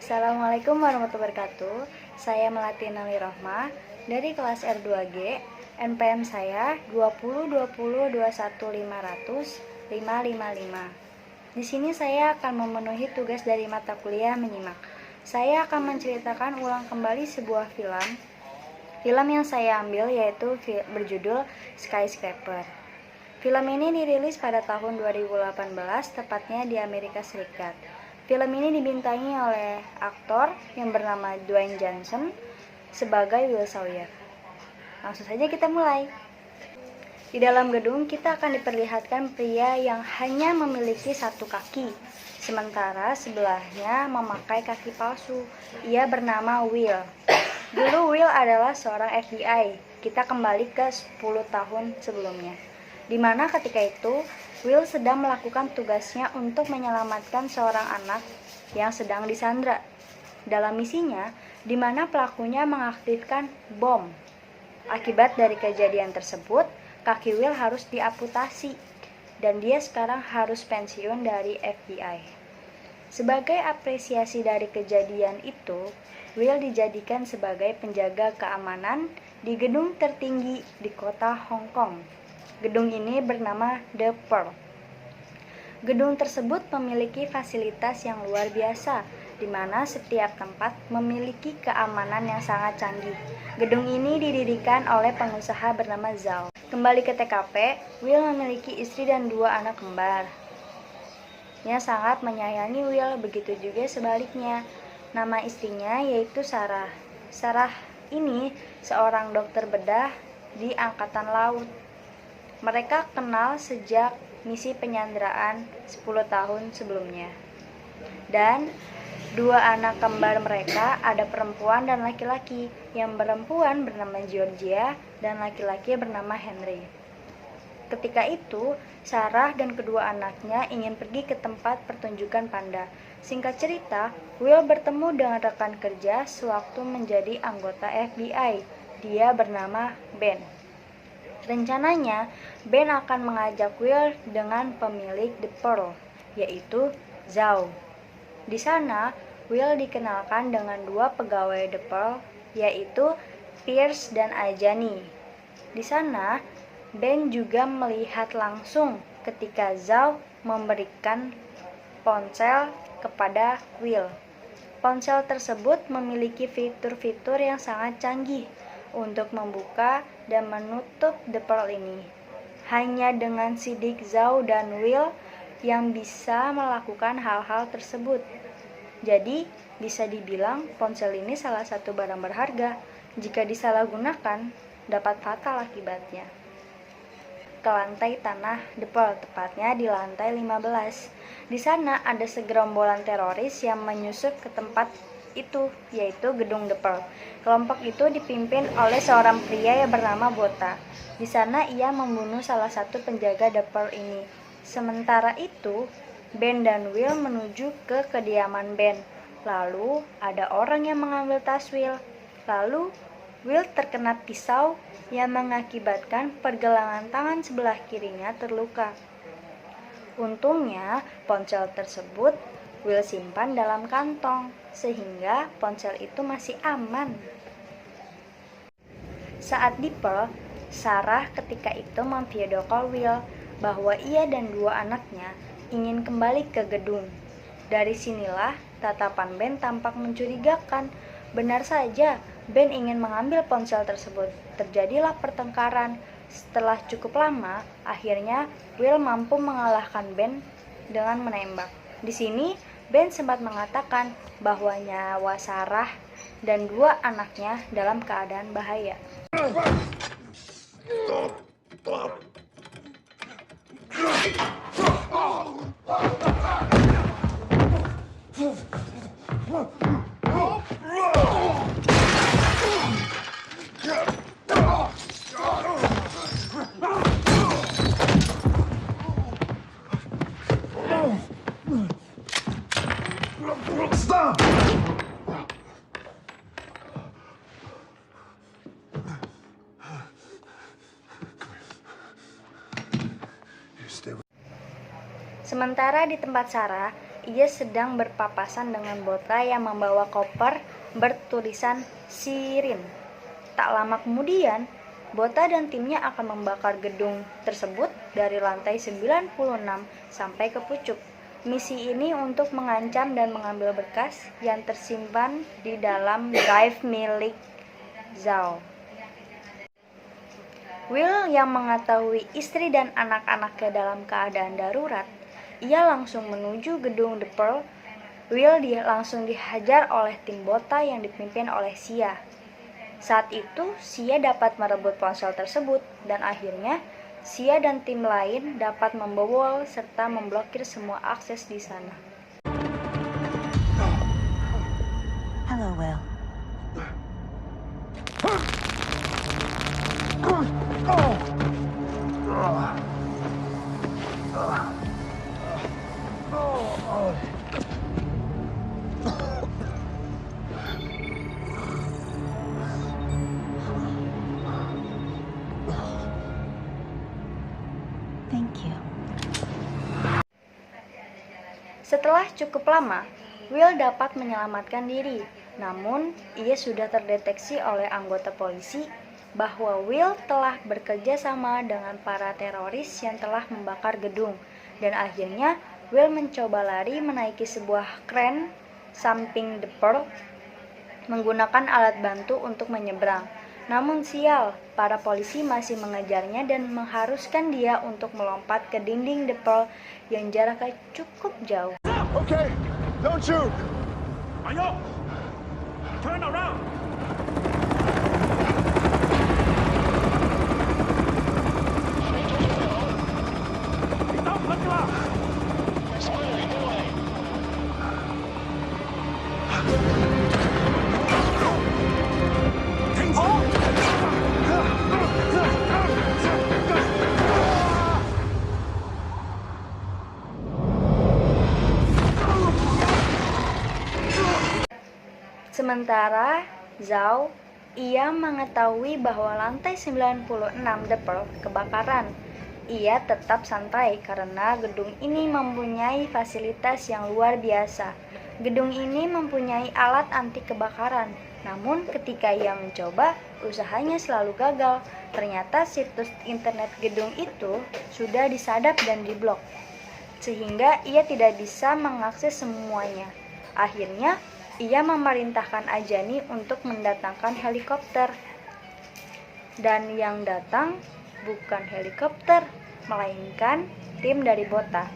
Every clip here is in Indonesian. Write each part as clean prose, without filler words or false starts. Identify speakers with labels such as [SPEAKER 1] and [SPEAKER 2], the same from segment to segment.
[SPEAKER 1] Assalamualaikum warahmatullahi wabarakatuh. Saya Melati Nali Rohma dari kelas R2G. NPM saya 202021500555. Di sini saya akan memenuhi tugas dari mata kuliah menyimak. Saya akan menceritakan ulang kembali sebuah film. Film yang saya ambil yaitu berjudul Skyscraper. Film ini dirilis pada tahun 2018, tepatnya di Amerika Serikat. Film ini dibintangi oleh aktor yang bernama Dwayne Johnson sebagai Will Sawyer. Langsung saja kita mulai. Di dalam gedung kita akan diperlihatkan pria yang hanya memiliki satu kaki, sementara sebelahnya memakai kaki palsu. Ia bernama Will. Dulu Will adalah seorang FBI. Kita kembali ke 10 tahun sebelumnya, di mana ketika itu Will sedang melakukan tugasnya untuk menyelamatkan seorang anak yang sedang disandra. Dalam misinya, di mana pelakunya mengaktifkan bom. Akibat dari kejadian tersebut, kaki Will harus diamputasi dan dia sekarang harus pensiun dari FBI. Sebagai apresiasi dari kejadian itu, Will dijadikan sebagai penjaga keamanan di gedung tertinggi di kota Hong Kong. Gedung ini bernama The Pearl. Gedung tersebut memiliki fasilitas yang luar biasa, di mana setiap tempat memiliki keamanan yang sangat canggih. Gedung ini didirikan oleh pengusaha bernama Zhao. Kembali ke TKP, Will memiliki istri dan 2 anak kembar yang sangat menyayangi Will, begitu juga sebaliknya. Nama istrinya yaitu Sarah. Sarah ini seorang dokter bedah di Angkatan Laut. Mereka kenal sejak misi penyanderaan 10 tahun sebelumnya. Dan 2 anak kembar mereka, ada perempuan dan laki-laki. Yang perempuan bernama Georgia dan laki-laki bernama Henry. Ketika itu, Sarah dan kedua anaknya ingin pergi ke tempat pertunjukan panda. Singkat cerita, Will bertemu dengan rekan kerja sewaktu menjadi anggota FBI. Dia bernama Ben. Rencananya, Ben akan mengajak Will dengan pemilik The Pearl, yaitu Zhao. Di sana, Will dikenalkan dengan 2 pegawai The Pearl, yaitu Pierce dan Ajani. Di sana, Ben juga melihat langsung ketika Zhao memberikan ponsel kepada Will. Ponsel tersebut memiliki fitur-fitur yang sangat canggih untuk membuka dan menutup The Pearl ini. Hanya dengan sidik Zhao dan Will yang bisa melakukan hal-hal tersebut. Jadi, bisa dibilang ponsel ini salah satu barang berharga. Jika disalahgunakan, dapat fatal akibatnya. Ke lantai tanah The Pearl, tepatnya di lantai 15. Di sana ada segerombolan teroris yang menyusup ke tempat itu, yaitu gedung The Pearl. Kelompok itu dipimpin oleh seorang pria yang bernama Bota. Di sana ia membunuh salah satu penjaga The Pearl ini. Sementara itu, Ben dan Will menuju ke kediaman Ben. Lalu ada orang yang mengambil tas Will. Lalu Will terkena pisau yang mengakibatkan pergelangan tangan sebelah kirinya terluka. Untungnya, ponsel tersebut Will simpan dalam kantong, sehingga ponsel itu masih aman. Saat di Pearl, Sarah ketika itu memvideo call Will bahwa ia dan 2 anaknya ingin kembali ke gedung. Dari sinilah tatapan Ben tampak mencurigakan. Benar saja, Ben ingin mengambil ponsel tersebut. Terjadilah pertengkaran. Setelah cukup lama, akhirnya Will mampu mengalahkan Ben dengan menembak. Di sini, Ben sempat mengatakan bahwa nyawa Sarah dan 2 anaknya dalam keadaan bahaya.
[SPEAKER 2] Stop!
[SPEAKER 1] Sementara di tempat Sarah, ia sedang berpapasan dengan Bota yang membawa koper bertulisan Sirin. Tak lama kemudian, Bota dan timnya akan membakar gedung tersebut dari lantai 96 sampai ke pucuk. Misi ini untuk mengancam dan mengambil berkas yang tersimpan di dalam drive milik Zhao. Will yang mengetahui istri dan anak-anaknya dalam keadaan darurat, ia langsung menuju gedung The Pearl. Will langsung dihajar oleh tim Bota yang dipimpin oleh Xia. Saat itu, Xia dapat merebut ponsel tersebut dan akhirnya Xia dan tim lain dapat membobol serta memblokir semua akses di sana.
[SPEAKER 3] Hello, Will. Thank you.
[SPEAKER 1] Setelah cukup lama, Will dapat menyelamatkan diri. Namun, ia sudah terdeteksi oleh anggota polisi bahwa Will telah bekerja sama dengan para teroris yang telah membakar gedung. Dan akhirnya, Will mencoba lari menaiki sebuah kren samping The Pearl menggunakan alat bantu untuk menyeberang. Namun sial, para polisi masih mengejarnya dan mengharuskan dia untuk melompat ke dinding The Pearl yang jaraknya cukup jauh.
[SPEAKER 2] Okay, don't shoot.
[SPEAKER 4] Ayo, turn around. Kita bergerak. 停手！
[SPEAKER 1] Sementara Zhao, ia mengetahui bahwa lantai 96 The Pearl kebakaran. Ia tetap santai karena gedung ini mempunyai fasilitas yang luar biasa. Gedung ini mempunyai alat anti kebakaran. Namun ketika ia mencoba, usahanya selalu gagal. Ternyata situs internet gedung itu sudah disadap dan diblok, sehingga ia tidak bisa mengakses semuanya. Akhirnya, ia memerintahkan Ajani untuk mendatangkan helikopter. Dan yang datang bukan helikopter, melainkan tim dari Bota.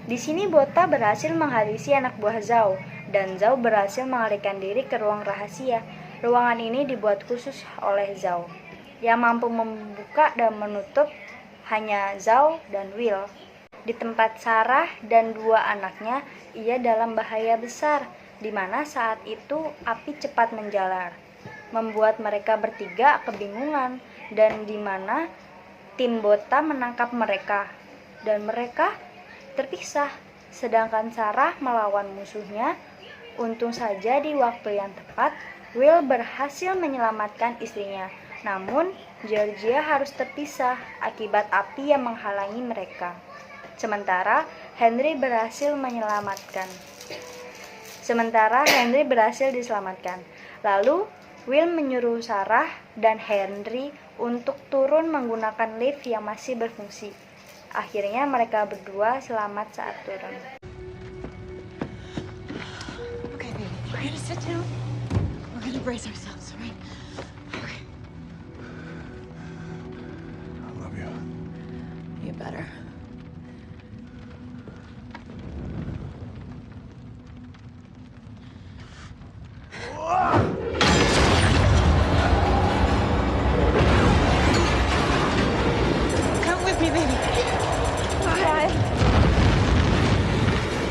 [SPEAKER 1] Di sini Bota berhasil menghabisi anak buah Zhao, dan Zhao berhasil melarikan diri ke ruang rahasia. Ruangan ini dibuat khusus oleh Zhao. Yang mampu membuka dan menutup hanya Zhao dan Will. Di tempat Sarah dan dua anaknya, ia dalam bahaya besar, di mana saat itu api cepat menjalar, membuat mereka bertiga kebingungan, dan di mana tim Bota menangkap mereka, dan mereka terpisah, sedangkan Sarah melawan musuhnya. Untung saja di waktu yang tepat, Will berhasil menyelamatkan istrinya, namun Georgia harus terpisah akibat api yang menghalangi mereka. Sementara Henry berhasil diselamatkan. Lalu, Will menyuruh Sarah dan Henry untuk turun menggunakan lift yang masih berfungsi. Akhirnya mereka berdua selamat saat turun.
[SPEAKER 3] Okay, baby. We're gonna sit down. We're gonna brace ourselves, all right? Okay.
[SPEAKER 2] I love you.
[SPEAKER 3] You better. Come with me, baby. 5,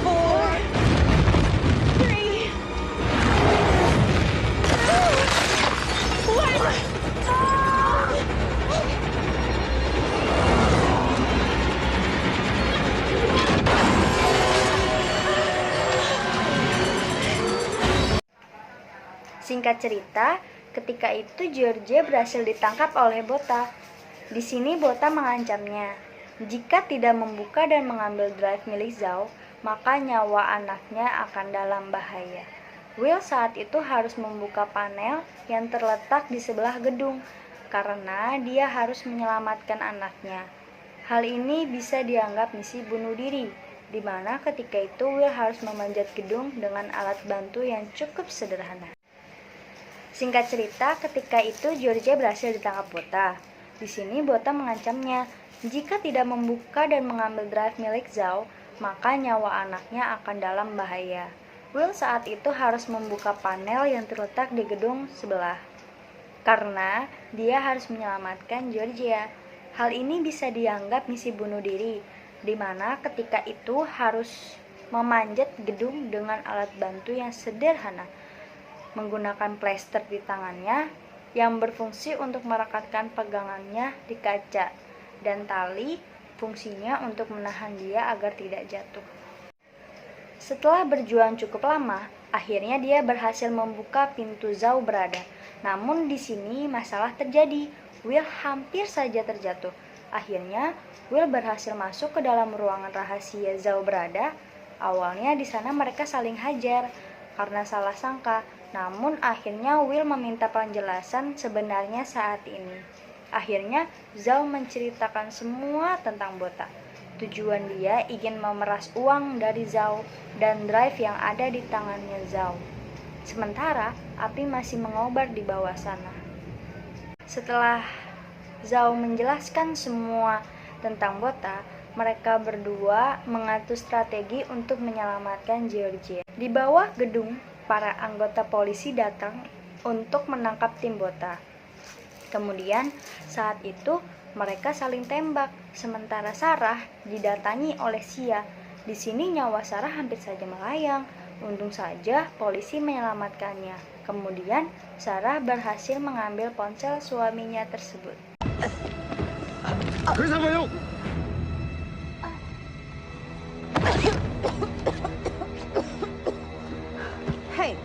[SPEAKER 3] 4, 3, 2, 1.
[SPEAKER 1] Singkat cerita, ketika itu Georgia berhasil ditangkap oleh Bota. Di sini Bota mengancamnya, jika tidak membuka dan mengambil drive milik Zhao, maka nyawa anaknya akan dalam bahaya. Will saat itu harus membuka panel yang terletak di sebelah gedung karena dia harus menyelamatkan anaknya. Hal ini bisa dianggap misi bunuh diri, di mana ketika itu Will harus memanjat gedung dengan alat bantu yang cukup sederhana. Singkat cerita, ketika itu Georgia berhasil ditangkap Botha. Di sini Botha mengancamnya, jika tidak membuka dan mengambil drive milik Zhao, maka nyawa anaknya akan dalam bahaya. Will saat itu harus membuka panel yang terletak di gedung sebelah, karena dia harus menyelamatkan Georgia. Hal ini bisa dianggap misi bunuh diri, di mana ketika itu harus memanjat gedung dengan alat bantu yang sederhana, menggunakan plester di tangannya yang berfungsi untuk merekatkan pegangannya di kaca, dan tali fungsinya untuk menahan dia agar tidak jatuh. Setelah berjuang cukup lama, akhirnya dia berhasil membuka pintu Zhao berada. Namun di sini masalah terjadi. Will hampir saja terjatuh. Akhirnya Will berhasil masuk ke dalam ruangan rahasia Zhao berada. Awalnya di sana mereka saling hajar karena salah sangka. Namun akhirnya Will meminta penjelasan sebenarnya saat ini. Akhirnya Zhao menceritakan semua tentang Botha. Tujuan dia ingin memeras uang dari Zhao dan drive yang ada di tangannya Zhao. Sementara api masih mengobar di bawah sana. Setelah Zhao menjelaskan semua tentang Botha, mereka berdua mengatur strategi untuk menyelamatkan Georgia. Di bawah gedung, para anggota polisi datang untuk menangkap tim Botha. Kemudian saat itu mereka saling tembak, sementara Sarah didatangi oleh Xia. Di sini nyawa Sarah hampir saja melayang. Untung saja polisi menyelamatkannya. Kemudian Sarah berhasil mengambil ponsel suaminya tersebut.
[SPEAKER 3] Hey.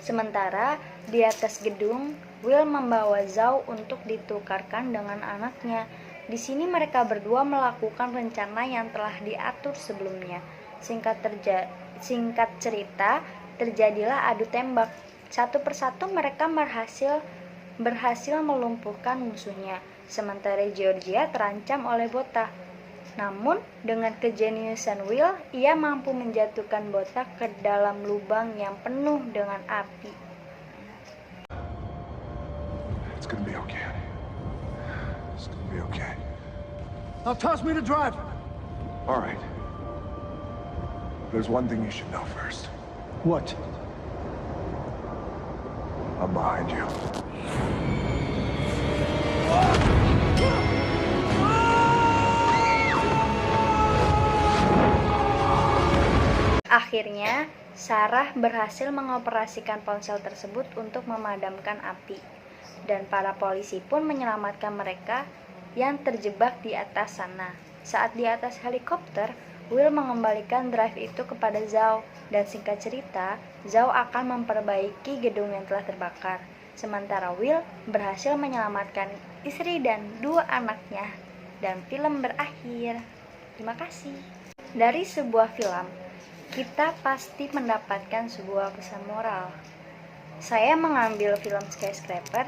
[SPEAKER 1] Sementara di atas gedung, Will membawa Zhao untuk ditukarkan dengan anaknya. Di sini mereka berdua melakukan rencana yang telah diatur sebelumnya. Singkat cerita, terjadilah adu tembak. Satu persatu mereka berhasil melumpuhkan musuhnya. Sementara Georgia terancam oleh Botha. Namun, dengan kejeniusan Will, ia mampu menjatuhkan Botha ke dalam lubang yang penuh dengan api.
[SPEAKER 2] It's gonna be okay. It's gonna be okay. Now toss me the drive. All right. There's one thing you should know first.
[SPEAKER 4] What?
[SPEAKER 2] I'm behind you.
[SPEAKER 1] Akhirnya, Sarah berhasil mengoperasikan ponsel tersebut untuk memadamkan api, dan para polisi pun menyelamatkan mereka yang terjebak di atas sana. Saat di atas helikopter, Will mengembalikan drive itu kepada Zhao, dan singkat cerita, Zhao akan memperbaiki gedung yang telah terbakar. Sementara Will berhasil menyelamatkan istri dan 2 anaknya, dan film berakhir. Terima kasih. Dari sebuah film, kita pasti mendapatkan sebuah pesan moral. Saya mengambil film Skyscraper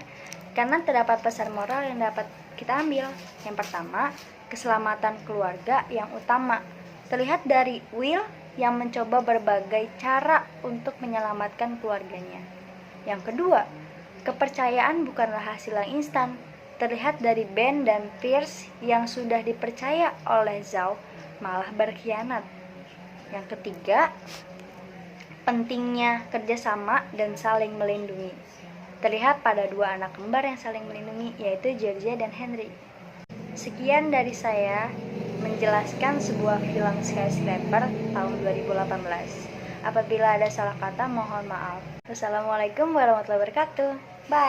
[SPEAKER 1] karena terdapat pesan moral yang dapat kita ambil. Yang pertama, keselamatan keluarga yang utama. Terlihat dari Will yang mencoba berbagai cara untuk menyelamatkan keluarganya. Yang kedua, kepercayaan bukanlah hasil yang instan. Terlihat dari Ben dan Pierce yang sudah dipercaya oleh Zhao malah berkhianat. Yang ketiga, pentingnya kerjasama dan saling melindungi. Terlihat pada 2 anak kembar yang saling melindungi, yaitu Georgia dan Henry. Sekian dari saya menjelaskan sebuah film Skyscraper tahun 2018. Apabila ada salah kata, mohon maaf. Wassalamualaikum warahmatullahi wabarakatuh. Bye.